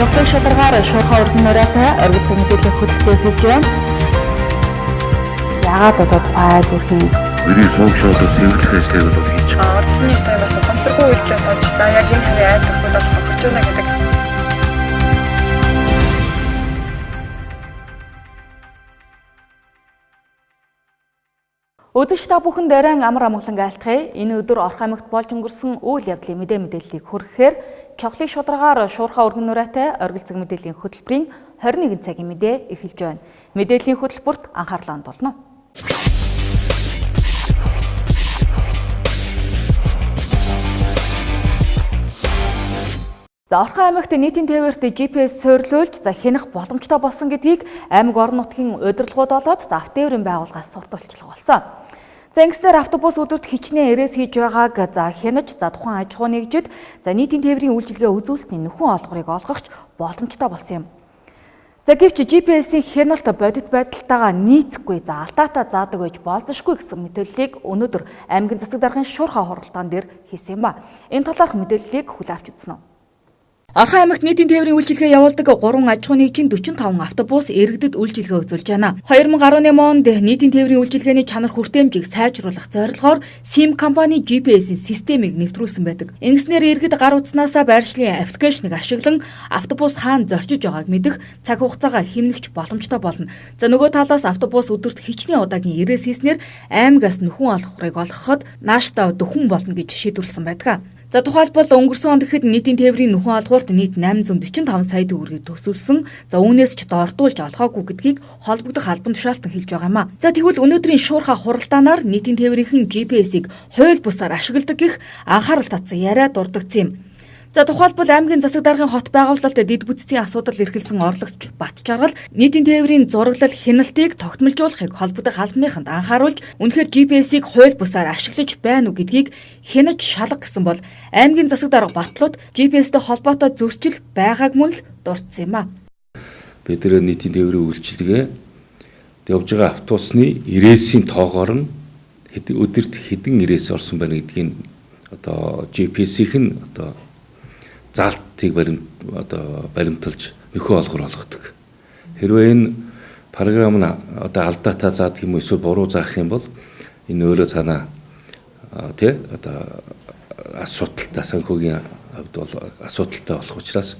Чухлын шударгаар шуурхай урдын нураатай оргил цаг мэдээллийн хөтөлбөр хийж байна. Яагаад одоо файл үрхэн миний сошиал сэвэрлэх ажлыг бол хийж байгаа. Ордны таймаас ухамсаргүй үйлдэлээс олж та яг энэ хавийн айд төхөд бол хохирч байна гэдэг. Өдөрч та бүхэнд дайран амар амгалан айлтгая. Энэ өдөр Орох аймагт болж өнгөрсөн үйл явдлын мэдээллийг хүргэхээр Чухлын шударгаар шуурхай өргөн нураатай оргил цаг мэдээллийн хөтөлбөрийн 21 цагийн мэдээ эхэлж байна. Мэдээллийн хөтөлбөрт анхаарлаа хандуулна. Орох аймагт нийтийн тээвэрт GPS суйрлуулж хянах боломжтой болсон гэдгийг аймаг орон нутгийн удирдлагууд болоод автотээврийн байгууллагаас сурталчлага болсон. Ингэснээр автобус өдөрт хичнээн эрээс хийж байгааг хянаж тухайн аж ахуй нэгжид нийтийн тээврийн үйлчилгээ үзүүлэлтийн нөхөн олгорыг олгохч боломжтой болсон юм. Гэвч GPS-ийн хяналт бодит байдалтайгаа нийцэхгүй алдаатай заадаг байж болзошгүй гэсэн мэдээллийг өнөөдөр аймгийн засаг даргын шуурхай хуралдаан дээр хийсэн юм ба. Энэ талаарх мэдээллийг хүлээн авч үзнэ. Орох аймагт нийтийн тээврийн үйлчилгээ явуулдаг 3 аж ахуй нэгжийн 45 автобус иргэдэд үйлчилгээ үзүүлж байна. 2018 онд нийтийн тээврийн үйлчилгээний чанар хүртээмжийг сайжруулах зорилгоор SIM компани GPS-ийн системийг нэвтрүүлсэн байдаг. Ингэснээр иргэд гар утаснаас байршлын аппликейшнийг ашиглан автобус хаана зорчиж байгааг мэдэх цаг хугацаагаа хэмнэгч боломжтой болно. Нөгөө талаас автобус өдөрт хичнээн удаагийн эрээс хийснээр аймагаас нөхөн олгохыг олгоход нааштай дөхөн болно гэж шийдвэрлсэн байдаг. Тухайлбал өнгөрсөн онд гэхэд нийтийн тээврийн нөхөн олгуурт нийт 845 сая төгрөгийг төсөвлсөн. Үүнээс ч доордуулж олгоогүй гэдгийг холбогдох албан тушаалтан хэлж байгаа юм а. Тэгвэл өнөөдрийн шуурхай хуралдаанаар нийтийн тээврийн GPS-ийг хууль бусаар ашигладаг гэх анхаарал татсан яриа дурддагцсан юм. Тухайлбал аймгийн засаг даргын хот байгуулалт дэд бүтцийн асуудал эрхэлсэн орлогч Бат Жаргал нийтийн тээврийн зураглал хяналтыг тогтмолжуулахыг холбогдох албаныханд анхааруулж үнэхээр GPS-ийг хууль бусаар ашиглаж байна уу гэдгийг хянаж шалга гэсэн бол аймгийн засаг дарга Батлууд GPS-тэй холбоотой зөрчил байгааг мөн л дурдсан юм а. Бид нэр нийтийн тээврийн үйлчилгээ явж байгаа автобусны ирээсийн тоогоор нь өдөрт хэдэн ирээс орсон байна гэдгийг одоо GPS-ийнх нь одоо заалтыг баримталж нөхөн олгор олгодог. Хэрвээ энэ програм нь одоо алдаатай заадаг юм уу эсвэл буруу заах юм бол энэ өөрөө цаана асуудалтай санхүүгийн хувьд бол асуудалтай болох учраас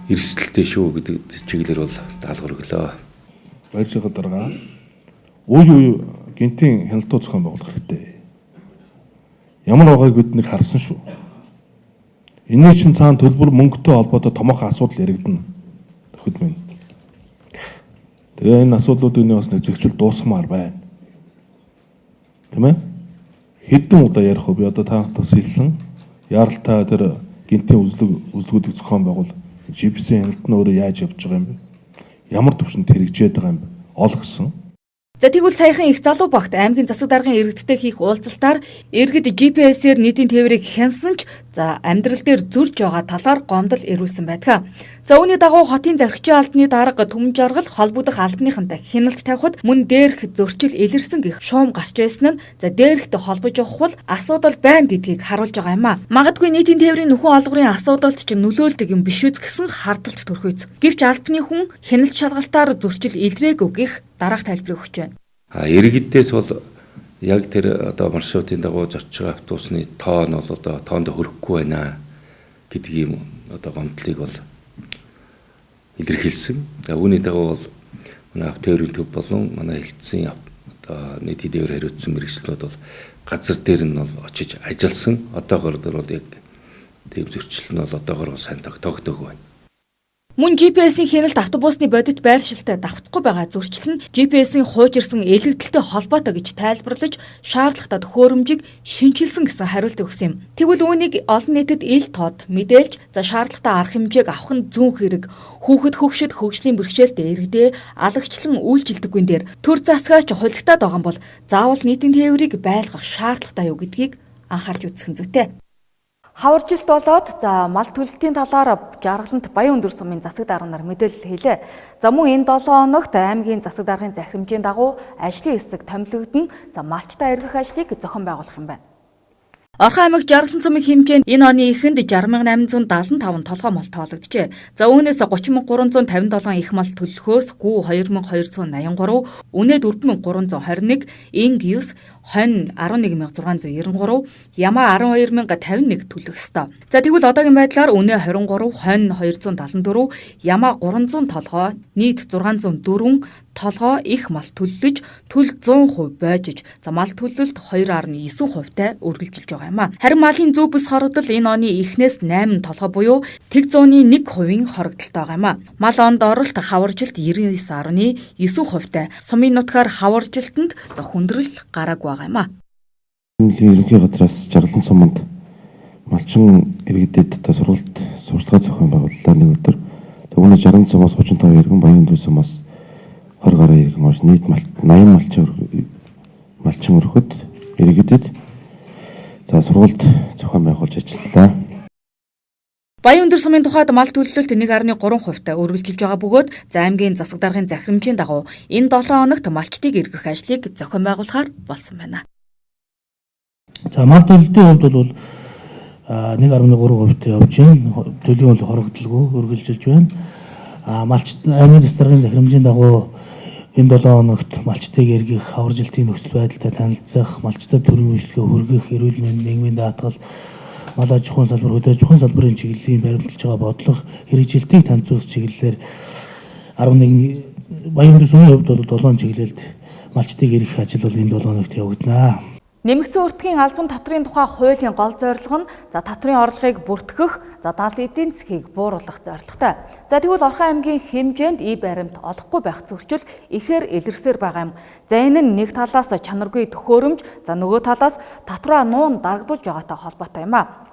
эрсдэлтэй шүү гэдэг чиглэлээр бол даалгавар өглөө. Баяр жаргал дарга үе гинтийн хяналтын зохион байгуулах хэрэгтэй. Ямар байгааг бид харсан шүү. Энийн чинь цаана төлбөр мөнгөтэй холбоотой томоохон асуудал яригдана. Төхөд минь. Тэгээ энэ асуудлуудыг бас нэг зохицол дуусгамаар байна. Тийм ээ? Хэдэн удаа ярих вэ? Би одоо таахтаас хэлсэн. Яралтай тэр гинтийн үзлэгүүдийг зохион байгуул. GPS-ийн хяналт нь өөрөө яаж явж байгаа юм бэ? Ямар төвшөнд хэрэгжээд байгаа юм бэ? Олгосон. Тэгвэл саяхан их залуу багт аймгийн засаг даргын иргэдтэй хийх уулзалтаар иргэд GPS-ээр нийтийн тээврийг хянсан ч амьдрал дээр зөрж байгаа талаар гомдол ирүүлсэн байдаг. Үүний дагуу хотын захирагчийн албаны дарга Түмэн Жаргал холбогдох албаныхантай хяналт тавихад мөн дээрх зөрчил илэрсэн гэх шуум гарч байсан нь дээрхтэй холбож явах бол асуудал байна гэдгийг харуулж байгаа юм а. Магадгүй нийтийн тээврийн нөхөн олгорын асуудалд ч нөлөөлдөг юм биш үз гэсэн хардталт төрхөөц. Гэвч албаны хүн хяналт шалгалтаар зөрчил илрээгүй гэх дараах тайлбарыг өгч байна. Иргэдээс бол яг тэр одоо маршрутын дагуу зорж байгаа автобусны тоо нь бол одоо тоонд хүрэхгүй байна гэдэг юм одоо гомдлыг бол илэрхийлсэн. Үүний дагуу бол манай автотээврийн төв болон манай хэлтсийн одоо нийтийн тээвэр хариуцсан мэргэжлүүд бол газар дээр нь бол очиж ажилласан. Одоогоор бол яг тийм зөрчил нь бол одоогоор сайн тогтоогдоогүй байна. Мөн GPS-ийн хяналт автобусны бодит байршилтай давхцахгүй байгаа зөрчил нь GPS-ийн хуучирсан элэгдэлтэй холбоотой гэж тайлбарлаж шаардлагатай төхөөрөмжийг шинжилсэн гэсэн хариулт өгсөн юм. Тэгвэл үүнийг олон нийтэд ил тод мэдээлж шаардлагатай арга хэмжээг авах нь зүүн хэрэг. Хүүхэд хөгшөд хөгжлийн бэрхшээлтэй иргэдээ алагчлан үйлчилдэггүй дээр төр засгаач хулигтаад байгаа юм бол заавал нийтийн тээврийг байлгах шаардлагатай юу гэдгийг анхаарч үзэх нь зүйтэй. Хаваржилт болоод мал төлөлтийн талаар Жаргалант Баян өндөр сумын засаг дарга нар мэдээлэл хэлээ. Мөн энэ 7 хоногт аймгийн засаг даргын захирамжийн дагуу ажлын хэсэг томилогдно. Малчтай эргэх ажлыг зохион байгуулах юм байна. Орхон аймаг Жаргалан цомын хэмжээнд энэ оны эхэнд 60,875 толгой мал тоологджээ. За үүнээс 30,357 их мал төлөхөөс гүү 2,283, үнэ 4,321, энг 9, хонь 11,693, ямаа 12,051 төлөх ёстой. За тэгвэл одоогийн байдлаар үнэ 23, хонь 274, ямаа 300 толгой, нийт 604 толгой их мал төллөж, төл 100% бойжиж, за мал төлөлт 2.9%-тай үргэлжилж байгаа юм а. Харин малын зөв бүс хорогдол энэ оны эхнээс 8 толгой буюу тэг 101% хорогдолтой байгаа юм а. Мал онд оролт хаваржилт 99.9%-тай, сумын нутгаар хаваржилтанд за хүндрэл гараагүй байгаа юм а. Ерөнхий газраас Жаргалан цомонд малчин иргэдэд одоо сургалт сурталчилгаа зохион байгууллаа нэг өдөр. Тэгвэл Жаргалан цомоос 35 иргэн, Баян Дүүсээс 20 гаруй иргэн орж нийт 80 малчин өрхөд иргэдэд за сургалт зохион байгуулж ажиллалаа. Баян өндөр сумын тухайд мал төлөлт 1.3%-тай үргэлжилж байгаа бөгөөд за аймгийн засаг даргын захирамжийн дагуу энэ 7 хоногт малчдыг эргэх ажлыг зохион байгуулахаар болсон байна. За мал төлөлтийн хувьд бол 1.3%-тай явж байна. Төлийн бол хорогдлого үргэлжилж байна. Малчд аймгийн засаг даргын захирамжийн дагуу энэ 7 хоногт малчдыг эргэх, хаваржилтын нөхцөл байдалтай танилцах, малчдад төрийн үйлчлэгээ хүргэх, эрүүл мэнд, нийгмийн даатгал, мал аж ахуйн салбар, хөдөө аж ахуйн салбарын чиглэлийн баримталж байгаа бодлого, хэрэгжилтийг танилцуулах чиглэлээр 11 Баян өндөр сумын хувьд бол 7 чиглэлд малчдыг эргэх ажил бол энэ 7 хоногт явагдана. Нэмэгдсэн өртгийн албан татрын тухай хуулийн гол зорилго нь за татрын орлогыг бүртгэх, за даал эдийн засгийг бууруулах зорилготой. За тэгвэл Орхон аймгийн хэмжээнд баримт олохгүй байх зөрчил ихээр илэрсээр байгаа юм. За энэ нь нэг талаас чанаргүй төхөөрөмж, за нөгөө талаас татраа нуун дарагдуулж байгаатай холбоотой юм а.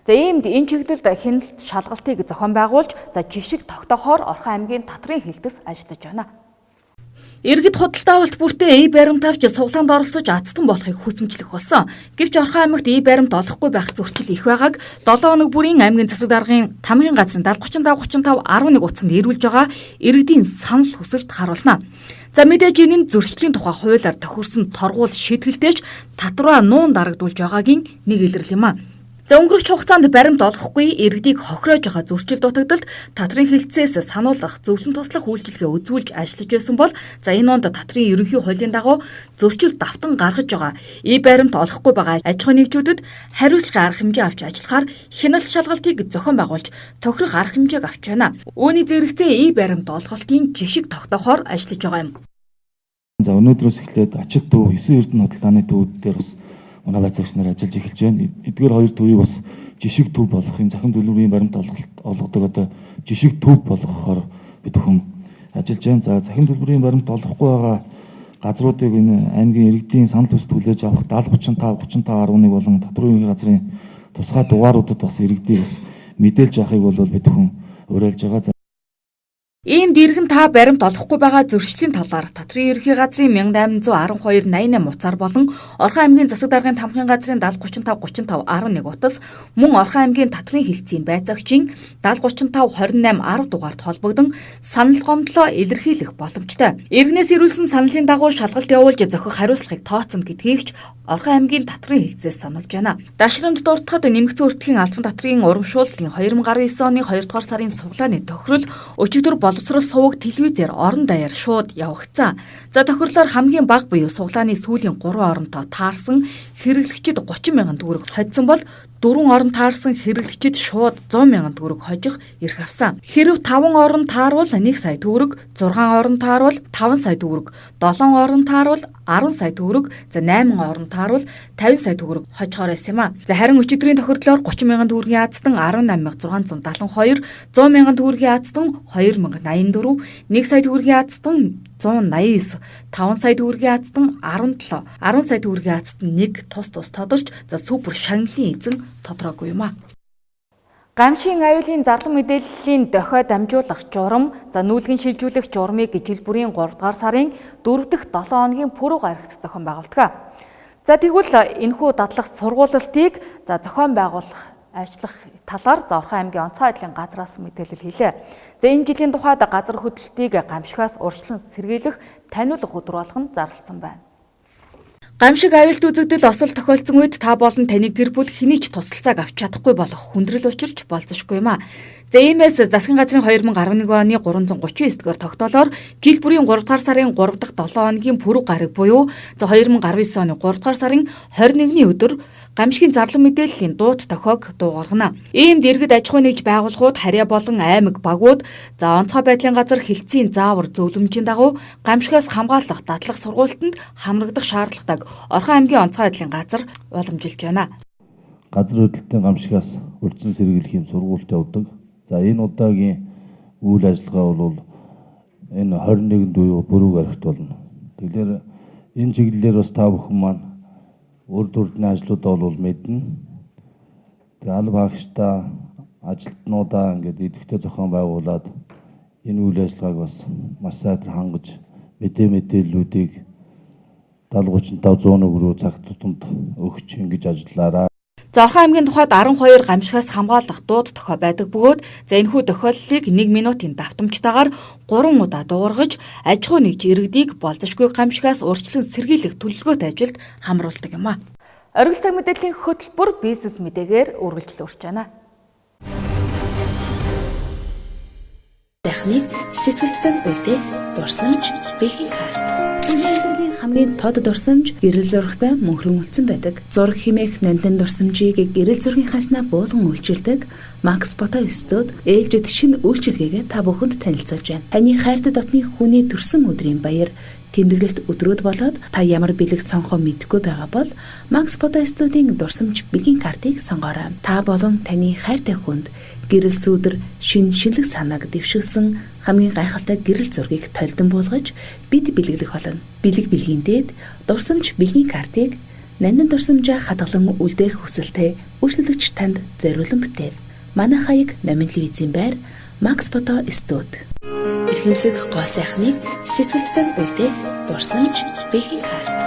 За иймд энэ чиглэлд хяналт шалгалтыг зохион байгуулж, за жишг тогтоохоор Орхон аймгийн татрын хэлтэс ажиллаж байна. Иргэд худалдаа авалт бүртээ баримт авч суглаанд оролцож азтан болохыг хүсэмжлэх болсон. Гэвч Орхон аймагт баримт олохгүй байх зөрчил их байгааг 7 хоног бүрийн аймгийн засаг даргын тамгын газрын 7035 11 утсанд ирүүлж байгаа иргэдийн санал хүсэлт харуулна. За мэдээж энэ зөрчлийн тухай хуулиар тохирсон торгуул шийтгэлтэйч татраа нуун дарагдуулж байгаагийн нэг илрэл юм а. За өнгөрөх хугацаанд баримт олохгүй иргэдийг хохироож байгаа зөрчил дутагдалд татрын хэлтсээс сануулгах, зөвлөн туслах үйлчилгээ үзүүлж ажиллаж байсан бол за энэ онд татрын ерөнхий хуулийн дагуу зөрчил давтан гаргаж байгаа баримт олохгүй байгаа аж ахуйн нэгжүүдэд хариуцлагын арга хэмжээ авч ажиллахаар хяналт шалгалтыг зохион байгуулж тохирох арга хэмжээг авч байна. Үүний зэрэгцээ баримт олголтын жишг тогтоохоор ажиллаж байгаа юм. За өнөөдрөөс эхлээд ачид төв 9 эрдэнэ худалдааны төвүүд дээр бас манай байцаагч нар ажиллаж эхэлж байна. Эдгээр хоёр төвийг бас жишг төв болгохын захин төлбөрийн баримт олгодог одоо жишг төв болгохоор бид бүхэн ажиллаж байна. За захин төлбөрийн баримт олохгүй байгаа газруудыг энэ аймгийн иргэдийн санал хүсэлт хүлээж авах 7035 3511 болон татрын ерөнхий газрын тусгай дугааруудад бас иргэдийг бас мэдээлж авахыг бол бид бүхэн уриалж байгаа. Иймд иргэн та баримт олохгүй байгаа зөрчлийн талаар татрын ерөнхий газрын 1812-88 утсаар болон Орхон аймгийн засаг даргын тамхын газрын 7035 11 утас мөн Орхон аймгийн татрын хэлтсийн байцаагчийн 7035 28 10 дугаард холбогдсон санал гомдлоо илэрхийлэх боломжтой. Иргэнээс ирүүлсэн саналын дагуу шалгалт явуулж зохих хариуцлагыг тооцно гэдгийг ч Орхон аймгийн татрын хэлтсээс сануулж байна. Дашрамд дуртахад нэмэгдсэн өртгийн албан татрын урамшууллын 2019 оны 2 дугаар сарын суглааны тохирол өчигдөр боловсрол суваг телевизээр орон даяар шууд явагдсан. За тохирлоор хамгийн бага буюу суглааны сүүлийн 3 оронтой таарсан хэрэглэгчид 30 мянган төгрөг хоцсон бол 4 орон таарсан хэрэглэгчид шууд 100 мянган төгрөг хожих эрх авсан. Хэрв 5 орон тааруул 1 сая төгрөг, 6 орон тааруул 5 сая төгрөг, 7 орон тааруул 10 сая төгрөг, за 8 орон тааруул 50 сая төгрөг хожихоор байсан юм а. За харин өчигдрийн тохирлоор 30 мянган төгрөгийн аздан 18672, 100 мянган төгрөгийн аздан 2084, 1 сая төгрөгийн аздан 189, 5 сая төгрөгийн аздан 17, 10 сая төгрөгийн аздан 1 тус тодорч за супер шагналын эзэн тодорхойгүй юм а. Гамшийн аюулын зарлан мэдээллийн дохио дамжуулах журам, за нүүлгэн шилжүүлэх журмыг жил бүрийн 3 дугаар сарын 4 дахь 7 хоногийн пүрэв гарагт зохион байгуулдаг. За тэгвэл энэхүү дадлах сургуулалтыг за зохион байгуулах ажиллах талаар Орхон аймгийн онцгой байдлын газраас мэдээлэл хэлээ. За энэ жилийн тухайд газар хөдлөлтийг гамшихаас урьдчилан сэргийлэх таниулах өдөр болгон зарласан байна. Гамшиг аюулт үзэгдэл осол тохиолдсон үед та болон таны гэр бүл хэний ч тусалцааг авч чадахгүй болох хүндрэл учирч болзошгүй юм а. За иймээс засгийн газрын 2011 оны 339-р тогтоолоор жил бүрийн 3 дугаар сарын 3 дахь 7 хоногийн пүрэв гараг буюу 2019 оны 3 дугаар сарын 21-ний өдөр гамшигын зарлан мэдээллийн дууд тохиог дуугаргана. Иймд иргэд аж ахуй нэгж байгууллагууд, харьяа болон аймаг багууд онцгой байдлын газар хэлтсийн заавар зөвлөмжийн дагуу гамшигаас хамгаалах дадлах сургуультанд хамрагдах шаардлагатайг Орхон аймгийн онцгой байдлын газар уламжилж байна. Газар хөдлөлтийн гамшигаас урьдчилан сэргийлэх сургуульд явдаг. За энэ удаагийн үйл ажиллагаа бол энэ 21-нд буюу пүрэв гарагт болно. Тэгэхээр энэ чиглэлээр бас та бүхэн маань урд урдны ажлуудаа бол мэднэ. Тэгээ аль багштай ажилтнуудаа ингээд идэвхтэй зохион байгуулад энэ үйл ажиллагааг бас маш сайтар хангаж мэдээллүүдийг 70-35-100 рүү цаг тутамд өгч ингэж ажиллаараа. Орхон аймгийн тухайд 12 гамшигаас хамгаалах дууд тохиол байдаг бөгөөд энэхүү тохиоллыг 1 минутын давтамжтайгаар 3 удаа дуугаргаж аж ахуй нэгж иргэдийг болзошгүй гамшигаас урьдчилан сэргийлэх төлөвлөгөөт ажилд хамруулдаг юм а. Оргил цаг мэдээллийн хөтөлбөр бизнес мэдээгээр үргэлжлүүлж байна. Техник сэтгэлдэн үлдээ дурсамж бэлгийн карт. Хамгийн тод дурсамж гэрэл зурагтай мөнхрөн утсан байдаг. Зураг хэмээх нандин дурсамжийг гэрэл зургийн хаснаа буулган үйлчилдэг Макс Фото Студ ээлжид шинэ үйлчилгээгээ та бүхэнд танилцуулж байна. Таны хайртай дотны хүний төрсөн өдрийн баяр тэмдэглэлт өдрүүд болоод та ямар бэлэг сонгох мэдэхгүй байгаа бол Макс Фото Студийн дурсамж бэлгийн картыг сонгоорой. Та болон таны хайртай хүнд гэрэл сүудэр шинэлэг санааг дэвшүүлсэн хамгийн гайхалтай гэрэл зургийг толдон буулгаж бид бэлэглэх болно. Бэлэг бэлгийн дээд дурсамж бэлгийн картыг нандин дурсамжаа хадгалан үлдээх хүсэлтэй үйлчлэгч танд зориулан бүтээв. Манай хаяг Номын телевизийн байр Макс Фото Студ. Эрхэмсэг гоо сайхныг сэтгэлдэн үлдээх дурсамж бэлгийн карт.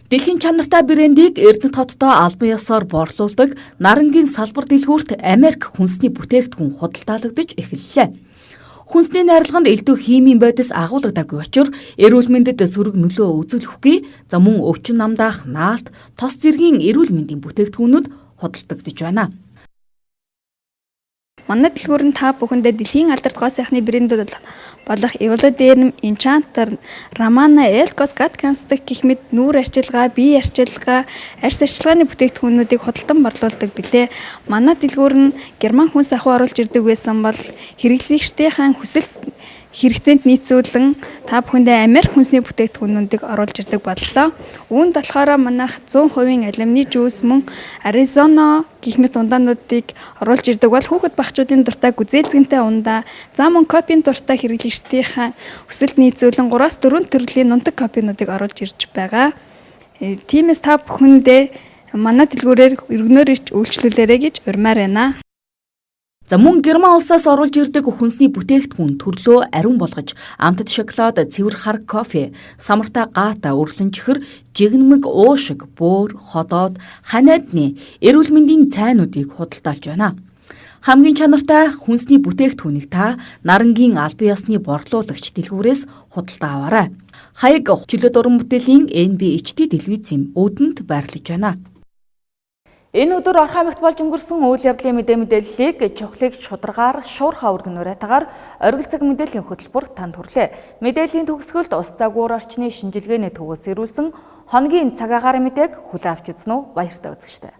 Дэлхийн чанартай брендийг Эрдэнэт хотдоо албан ёсоор борлуулдаг Нарангийн салбар дэлгүүрт Америк хүнсний бүтээгдэхүүн худалдаалагдаж эхэллээ. Хүнсний найрлаганд элдв химийн бодис агуулгадаг учир эрүүл мэндэд сөрөг нөлөө үзүүлэхгүй мөн өвчин намдаах наалт, тос зэргийн эрүүл мэндийн бүтээгдэхүүнүүд худалдагдж байна. Манай дэлгүүр нь та бүхэндээ дэлхийн алдарт гоо сайхны брэндүүд болох Evoluderm, Enchanter, Ramana, Elkos, Gatkansдаг гэх мэт нүүр арчилгаа, бие арчилгаа, арьс арчилгааны бүтээгдэхүүнүүдийг худалдан борлуулдаг билээ. Манай дэлгүүр нь герман хүнс ахуй оруулж ирдэг байсан бол хэрэглэгчдийн хүсэлт хэрэгцээнд нийцүүлэн та бүхэндээ Америк хүнсний бүтээгдэхүүнүүдийг оруулж ирдэг боллоо. Үүнд болохоор манайх 100% алюминий жуус мөн Аризона гэх мэт ундаануудыг оруулж ирдэг бол хүүхэд багчуудын дуртай гүзээлзгэнтэй ундаа, мөн копийн дуртай хэрэглэгчдийн хүсэлт нийцүүлэн 3-4 төрлийн нунтаг копинуудыг оруулж ирж байгаа. Тиймээс та бүхэндээ манай дэлгүүрээр өргөнөөр ирж үйлчлүүлээрэй гэж урьмаар байна. Мөн Герман улсаас оруулж ирдэг хүнсний бүтээгдэхүүн төрлөө ариун болгож амтд шоколад, цэвэр хар кофе, самартай гаата, үрлэн чихэр, жигнэмэг, уушиг, бөөр, ходоод, ханиадны эрүүл мэндийн цайнуудыг худалдаалж байна. Хамгийн чанартай хүнсний бүтээгдэхүүнийг та Нарангийн албан ёсны борлуулагч дэлгүүрээс худалдаа аваарай. Хаяг чөлөөт уран бүтээлийн NBHD телевизийн үүдэнд байрлаж байна. Энэ өдөр Орхон аймагт болж өнгөрсөн үйл явдлын мэдээллийг чухлыг шударгаар шуурхаа өргөнөөрэтагаар оргил цаг мэдээллийн хөтөлбөр танд хүрлээ. Мэдээллийн төгсгөлд ус загвар орчны шинжилгээний төвөөс ирүүлсэн хоногийн цаг агаарын мэдээг хүлээн авч үзнэ үү? Баяртай үзэгчдээ.